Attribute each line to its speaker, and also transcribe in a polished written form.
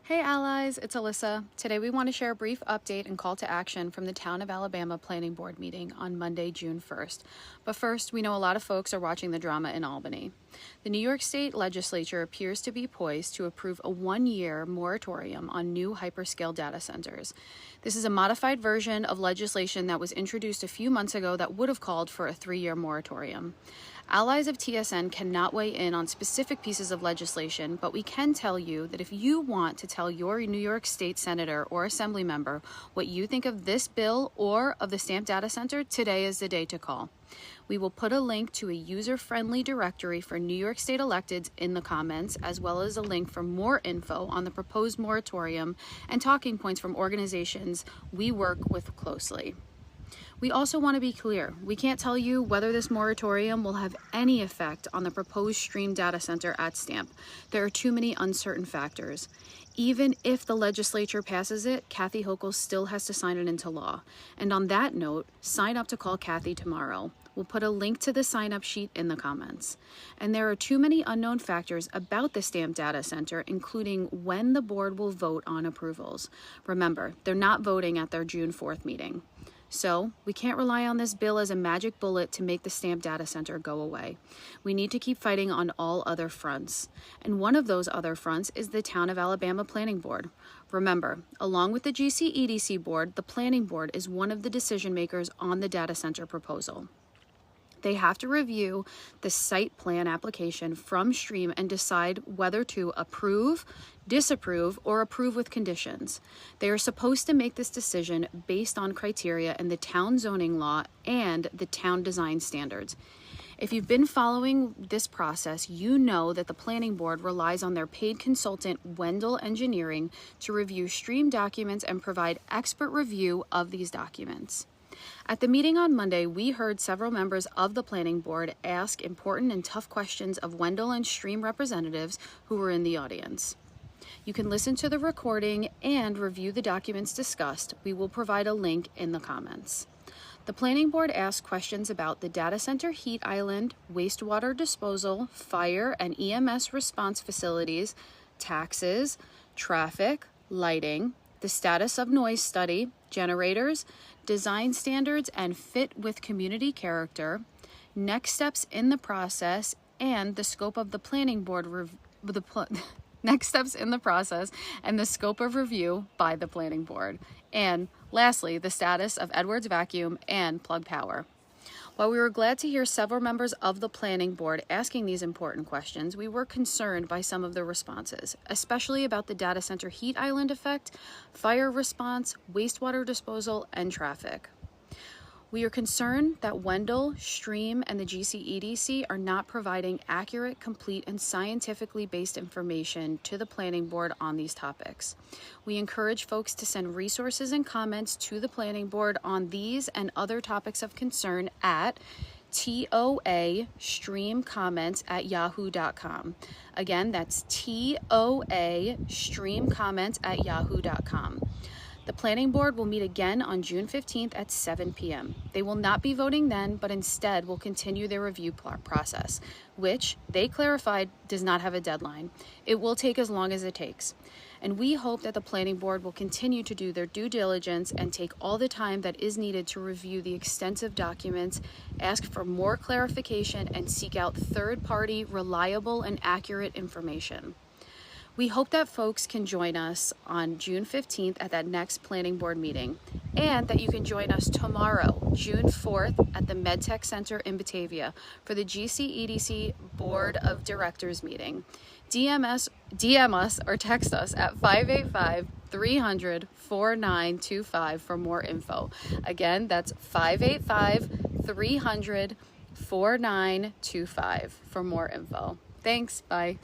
Speaker 1: Hey allies, it's Alyssa. Today we want to share a brief update and call to action from the Town of Alabama Planning Board meeting on Monday, June 1st. But first, we know a lot of folks are watching the drama in Albany. The New York State Legislature appears to be poised to approve a one-year moratorium on new hyperscale data centers. This is a modified version of legislation that was introduced a few months ago that would have called for a 3-year moratorium. Allies of TSN cannot weigh in on specific pieces of legislation, but we can tell you that if you want to tell your New York State Senator or Assembly member what you think of this bill or of the stamped data center, today is the day to call. We will put a link to a user-friendly directory for New York State electeds in the comments, as well as a link for more info on the proposed moratorium and talking points from organizations we work with closely. We also want to be clear, we can't tell you whether this moratorium will have any effect on the proposed stream data center at Stamp. There are too many uncertain factors. Even if the legislature passes it, Kathy Hochul still has to sign it into law. And on that note, sign up to call Kathy tomorrow. We'll put a link to the sign-up sheet in the comments. And there are too many unknown factors about the Stamp Data Center, including when the board will vote on approvals. Remember, they're not voting at their June 4th meeting. So, we can't rely on this bill as a magic bullet to make the Stamp Data Center go away. We need to keep fighting on all other fronts. And one of those other fronts is the Town of Alabama Planning Board. Remember, along with the GC-EDC board, the Planning Board is one of the decision makers on the data center proposal. They have to review the site plan application from Stream and decide whether to approve, disapprove, or approve with conditions. They are supposed to make this decision based on criteria in the town zoning law and the town design standards. If you've been following this process, you know that the Planning Board relies on their paid consultant, Wendell Engineering, to review Stream documents and provide expert review of these documents. At the meeting on Monday, we heard several members of the Planning Board ask important and tough questions of Wendell and Stream representatives who were in the audience. You can listen to the recording and review the documents discussed. We will provide a link in the comments. The Planning Board asked questions about the data center heat island, wastewater disposal, fire and EMS response facilities, taxes, traffic, lighting, the status of noise study, generators, design standards and fit with community character, next steps in the process, and the scope of the Planning Board next steps in the process and the scope of review by the Planning Board. And lastly, the status of Edwards Vacuum and Plug Power. While we were glad to hear several members of the Planning Board asking these important questions, we were concerned by some of the responses, especially about the data center heat island effect, fire response, wastewater disposal, and traffic. We are concerned that Wendell, Stream, and the GC-EDC are not providing accurate, complete, and scientifically based information to the Planning Board on these topics. We encourage folks to send resources and comments to the Planning Board on these and other topics of concern at toastreamcomments@yahoo.com. Again, that's toastreamcomments@yahoo.com. The Planning Board will meet again on June 15th at 7 p.m. They will not be voting then, but instead will continue their review process, which, they clarified, does not have a deadline. It will take as long as it takes. And we hope that the Planning Board will continue to do their due diligence and take all the time that is needed to review the extensive documents, ask for more clarification, and seek out third-party, reliable, and accurate information. We hope that folks can join us on June 15th at that next Planning Board meeting, and that you can join us tomorrow, June 4th, at the MedTech Center in Batavia for the GC-EDC Board of Directors meeting. DM us or text us at 585-300-4925 for more info. Again, that's 585-300-4925 for more info. Thanks, bye.